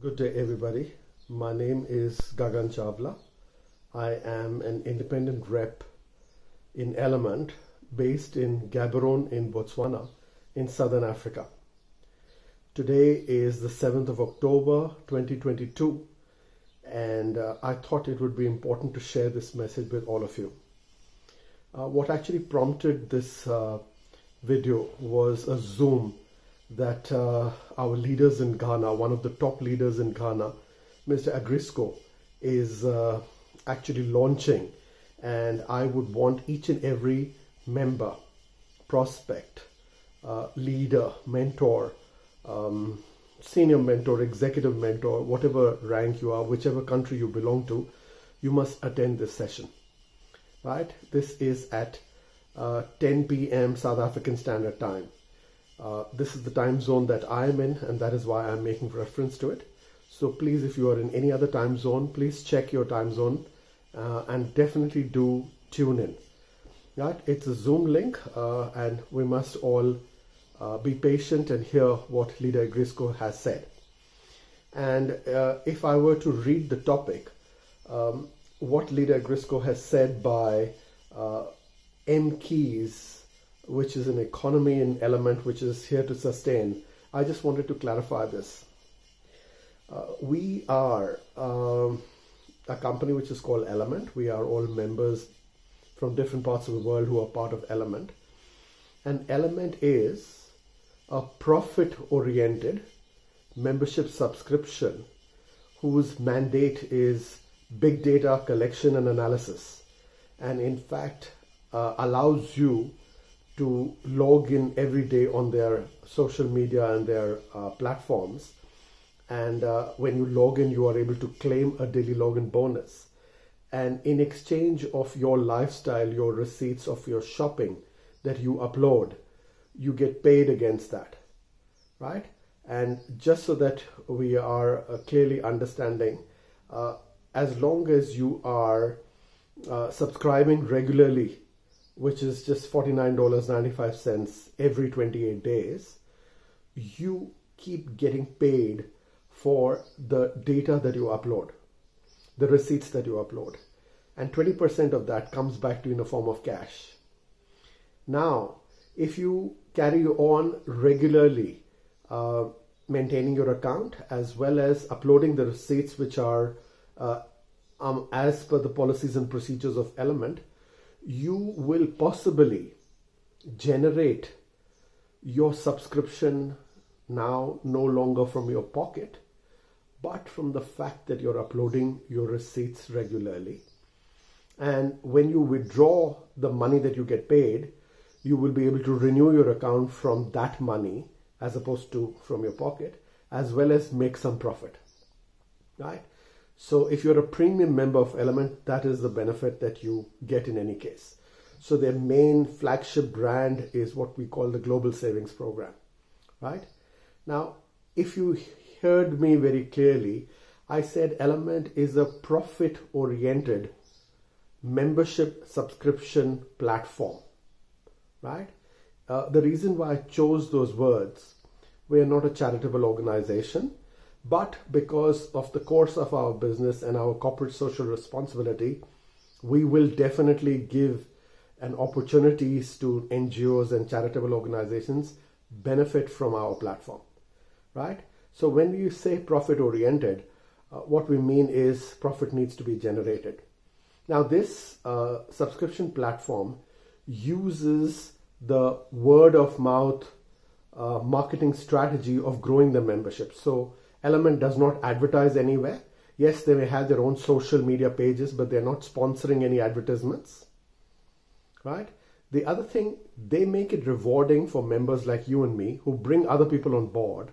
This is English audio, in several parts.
Good day, everybody. My name is Gagan Chawla. I am an independent rep in Element based in Gaborone in Botswana in Southern Africa. Today is the 7th of October 2022 and I thought it would be important to share this message with all of you. What actually prompted this video was a Zoom that our leaders in Ghana, one of the top leaders in Ghana, Mr. Agrisco, is actually launching, and I would want each and every member, prospect, leader, mentor, senior mentor, executive mentor, whatever rank you are, whichever country you belong to, you must attend this session, right? This is at 10 p.m. South African Standard Time. This is the time zone that I am in, and that is why I'm making reference to it. So please, if you are in any other time zone, please check your time zone and definitely do tune in. Right? It's a Zoom link, and we must all be patient and hear what Leader Agrisco has said. And if I were to read the topic, what Leader Agrisco has said by M. Keys, which is an economy in Element, which is here to sustain. I just wanted to clarify this. We are a company which is called Element. We are all members from different parts of the world who are part of Element. And Element is a profit-oriented membership subscription whose mandate is big data collection and analysis. And in fact, allows you to log in every day on their social media and their platforms. And when you log in, you are able to claim a daily login bonus. And in exchange of your lifestyle, your receipts of your shopping that you upload, you get paid against that, right? And just so that we are clearly understanding, as long as you are subscribing regularly, which is just $49.95 every 28 days, you keep getting paid for the data that you upload, the receipts that you upload. And 20% of that comes back to you in the form of cash. Now, if you carry on regularly maintaining your account as well as uploading the receipts which are as per the policies and procedures of Element, you will possibly generate your subscription now no longer from your pocket, but from the fact that you're uploading your receipts regularly. And when you withdraw the money that you get paid, you will be able to renew your account from that money as opposed to from your pocket, as well as make some profit, right? So if you're a premium member of Element, that is the benefit that you get in any case. So their main flagship brand is what we call the Global Savings Program, right? Now, if you heard me very clearly, I said Element is a profit-oriented membership subscription platform, right? The reason why I chose those words, we are not a charitable organization, but because of the course of our business and our corporate social responsibility, we will definitely give an opportunities to NGOs and charitable organizations benefit from our platform, right? So when we say profit oriented, what we mean is profit needs to be generated. Now this subscription platform uses the word of mouth marketing strategy of growing the membership. So Element does not advertise anywhere. Yes, they may have their own social media pages, but they're not sponsoring any advertisements, right? The other thing, they make it rewarding for members like you and me who bring other people on board,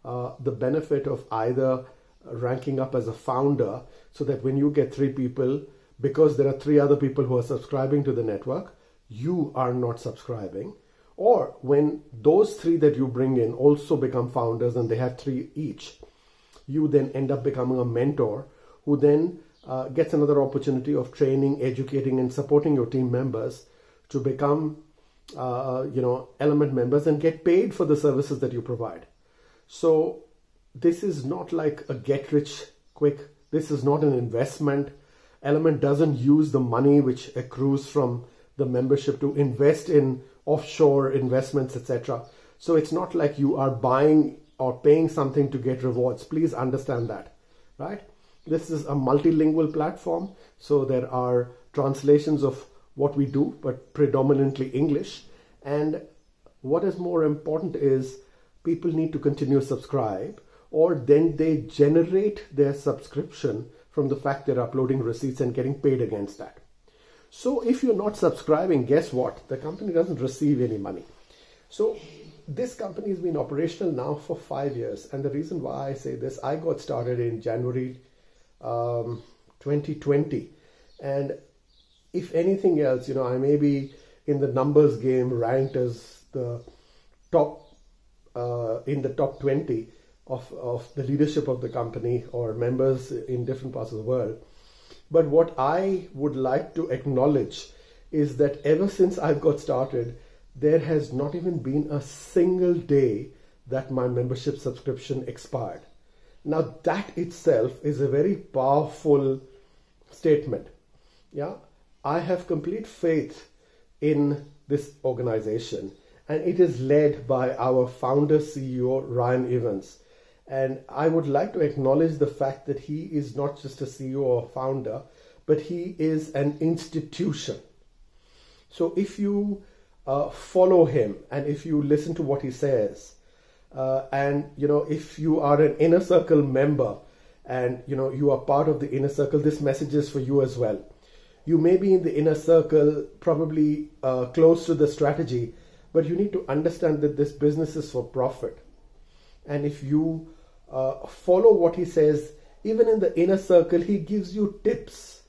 the benefit of either ranking up as a founder so that when you get 3 people, because there are 3 other people who are subscribing to the network, you are not subscribing. Or when those 3 that you bring in also become founders and they have 3 each, you then end up becoming a mentor who then gets another opportunity of training, educating, and supporting your team members to become, Element members and get paid for the services that you provide. So this is not like a get rich quick. This is not an investment. Element doesn't use the money which accrues from the membership to invest in offshore investments, etc. So it's not like you are buying or paying something to get rewards. Please understand that, right? This is a multilingual platform, so there are translations of what we do, but predominantly English. And what is more important is people need to continue to subscribe, or then they generate their subscription from the fact they're uploading receipts and getting paid against that. So if you're not subscribing, guess what? The company doesn't receive any money. So this company has been operational now for 5 years. And the reason why I say this, I got started in January 2020. And if anything else, I may be in the numbers game ranked as the top, in the top 20 of the leadership of the company or members in different parts of the world. But what I would like to acknowledge is that ever since I've got started, there has not even been a single day that my membership subscription expired. Now that itself is a very powerful statement. Yeah, I have complete faith in this organization, and it is led by our founder CEO Ryan Evans. And I would like to acknowledge the fact that he is not just a CEO or founder, but he is an institution. So if you follow him and if you listen to what he says, and if you are an inner circle member and you are part of the inner circle, this message is for you as well. You may be in the inner circle, probably close to the strategy, but you need to understand that this business is for profit. And if you follow what he says, even in the inner circle, he gives you tips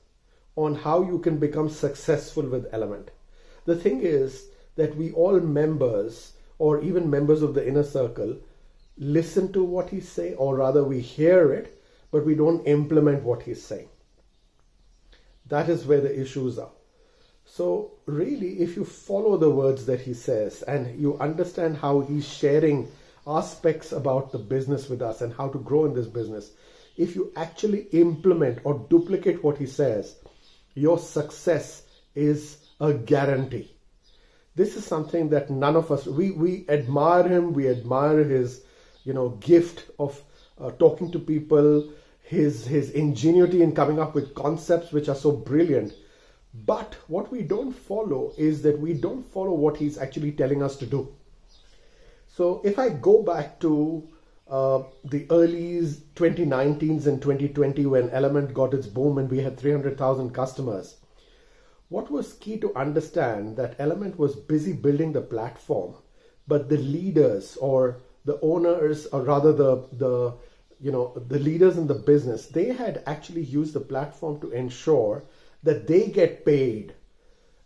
on how you can become successful with Element. The thing is that we all members, or even members of the inner circle, listen to what he's saying, or rather we hear it, but we don't implement what he's saying. That is where the issues are. So really, if you follow the words that he says and you understand how he's sharing aspects about the business with us and how to grow in this business, if you actually implement or duplicate what he says, your success is a guarantee. This is something that none of us, we admire him, we admire his gift of talking to people, his ingenuity in coming up with concepts which are so brilliant. But what we don't follow is that we don't follow what he's actually telling us to do. So if I go back to the early 2019s and 2020 when Element got its boom and we had 300,000 customers, what was key to understand that Element was busy building the platform, but the leaders or the owners, or rather the leaders in the business, they had actually used the platform to ensure that they get paid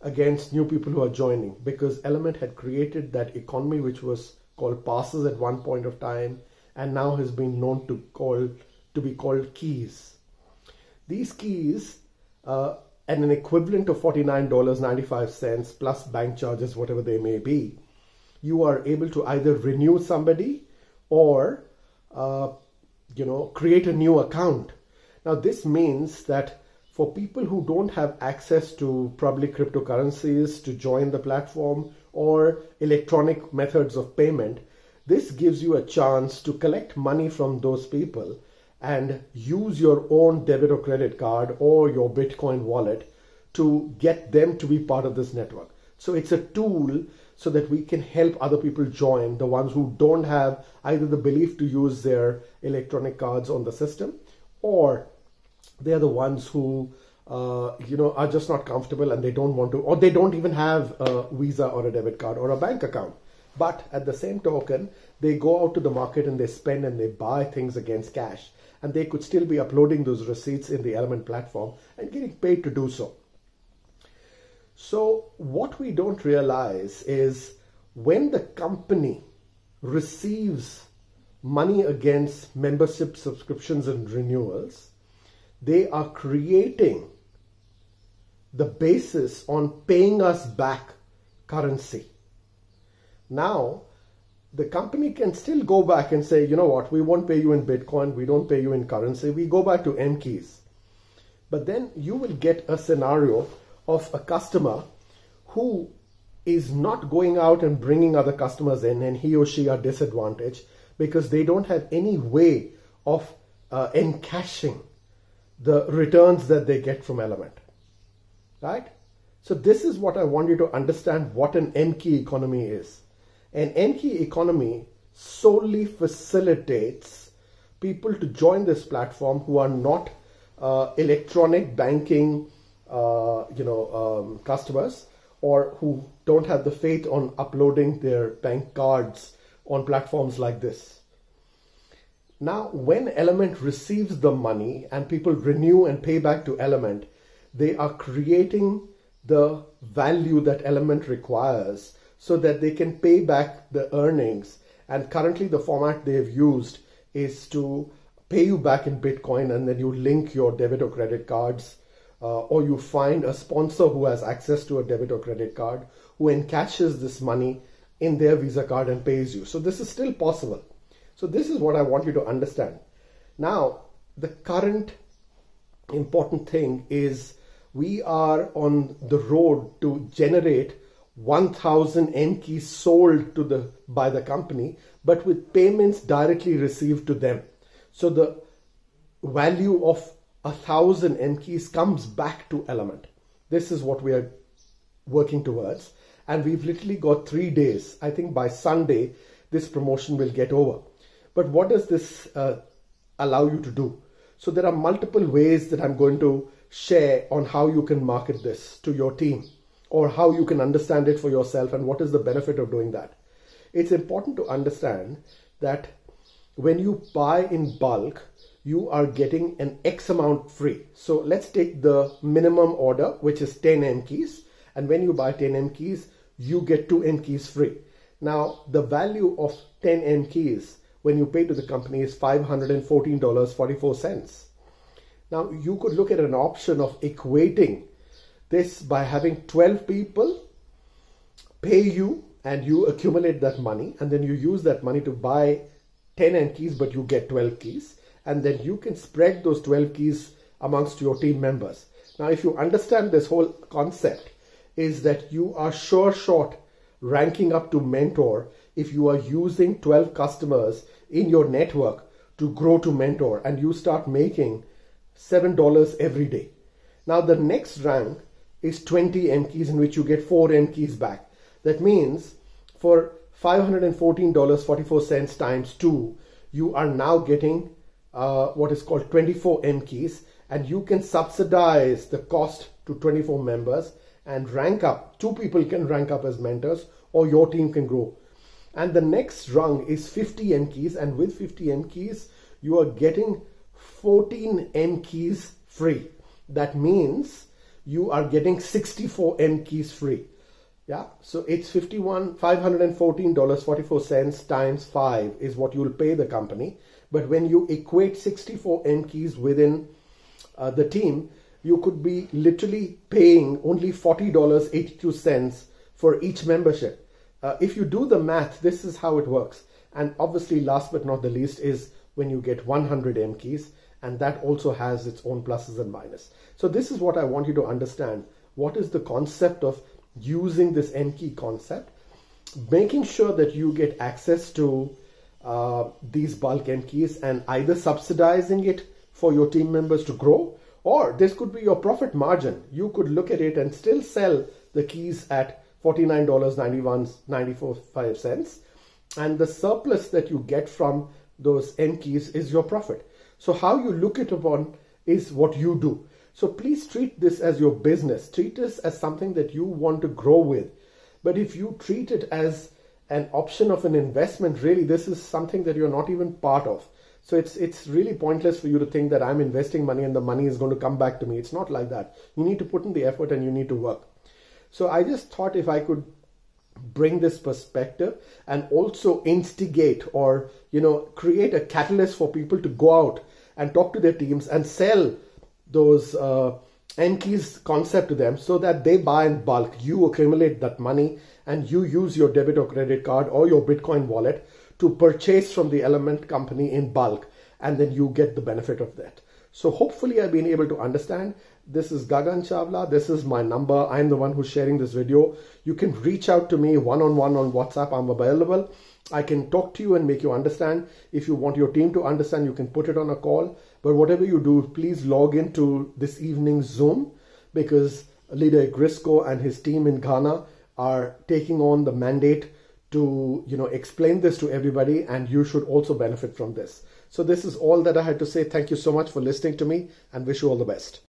against new people who are joining, because Element had created that economy which was called passes at one point of time, and now has been known to be called keys. These keys, at an equivalent of $49.95 plus bank charges, whatever they may be, you are able to either renew somebody or create a new account. Now this means that for people who don't have access to probably cryptocurrencies to join the platform or electronic methods of payment, this gives you a chance to collect money from those people and use your own debit or credit card or your Bitcoin wallet to get them to be part of this network. So it's a tool so that we can help other people join, the ones who don't have either the belief to use their electronic cards on the system, or they're the ones who are just not comfortable and they don't want to, or they don't even have a Visa or a debit card or a bank account. But at the same token, they go out to the market and they spend and they buy things against cash, and they could still be uploading those receipts in the Element platform and getting paid to do so. So what we don't realize is when the company receives money against membership subscriptions and renewals, they are creating the basis on paying us back currency. Now, the company can still go back and say, you know what, we won't pay you in Bitcoin, we don't pay you in currency, we go back to M keys. But then you will get a scenario of a customer who is not going out and bringing other customers in, and he or she are disadvantaged because they don't have any way of encashing the returns that they get from Element, right? So this is what I want you to understand what an M-key economy is. An M-key economy solely facilitates people to join this platform who are not electronic banking customers, or who don't have the faith on uploading their bank cards on platforms like this. Now, when Element receives the money and people renew and pay back to Element, they are creating the value that Element requires so that they can pay back the earnings. And currently the format they've used is to pay you back in Bitcoin, and then you link your debit or credit cards, or you find a sponsor who has access to a debit or credit card who encashes this money in their Visa card and pays you. So this is still possible. So this is what I want you to understand. Now, the current important thing is we are on the road to generate 1,000 M keys sold by the company, but with payments directly received to them. So the value of 1,000 M keys comes back to Element. This is what we are working towards. And we've literally got 3 days. I think by Sunday, this promotion will get over. But what does this allow you to do? So there are multiple ways that I'm going to share on how you can market this to your team, or how you can understand it for yourself and what is the benefit of doing that. It's important to understand that when you buy in bulk, you are getting an X amount free. So let's take the minimum order, which is 10 M keys. And when you buy 10 M keys, you get 2 M keys free. Now, the value of 10 M keys when you pay to the company is $514.44. Now, you could look at an option of equating this by having 12 people pay you, and you accumulate that money, and then you use that money to buy 10 M keys, but you get 12 keys. And then you can spread those 12 keys amongst your team members. Now, if you understand this whole concept, is that you are sure shot ranking up to mentor if you are using 12 customers in your network to grow to mentor, and you start making $7 every day. Now, the next rank is 20 M keys, in which you get 4 M keys back. That means for $514.44 times 2, you are now getting what is called 24 M keys, and you can subsidize the cost to 24 members and rank up. 2 people can rank up as mentors, or your team can grow. And the next rung is 50 M keys, and with 50 M keys, you are getting 14 M keys free. That means you are getting 64 M keys free. Yeah, so it's $514.44 times 5 is what you'll pay the company. But when you equate 64 M keys within the team, you could be literally paying only $40.82 for each membership. If you do the math, this is how it works. And obviously, last but not the least, is when you get 100 M keys, and that also has its own pluses and minuses. So this is what I want you to understand. What is the concept of using this M key concept? Making sure that you get access to these bulk M keys, and either subsidizing it for your team members to grow, or this could be your profit margin. You could look at it and still sell the keys at $49.94, and the surplus that you get from those M keys is your profit. So how you look it upon is what you do. So please treat this as your business. Treat this as something that you want to grow with. But if you treat it as an option of an investment, really this is something that you're not even part of. So it's really pointless for you to think that I'm investing money and the money is going to come back to me. It's not like that. You need to put in the effort and you need to work. So I just thought if I could bring this perspective and also instigate, or create a catalyst for people to go out and talk to their teams and sell those Enki's concept to them so that they buy in bulk. You accumulate that money and you use your debit or credit card or your Bitcoin wallet to purchase from the Element company in bulk, and then you get the benefit of that. So hopefully I've been able to understand. This is Gagan Chawla. This is my number. I'm the one who's sharing this video. You can reach out to me one-on-one on WhatsApp. I'm available. I can talk to you and make you understand. If you want your team to understand, you can put it on a call. But whatever you do, please log into this evening's Zoom, because Leader Grisco and his team in Ghana are taking on the mandate to, explain this to everybody, and you should also benefit from this. So this is all that I had to say. Thank you so much for listening to me and wish you all the best.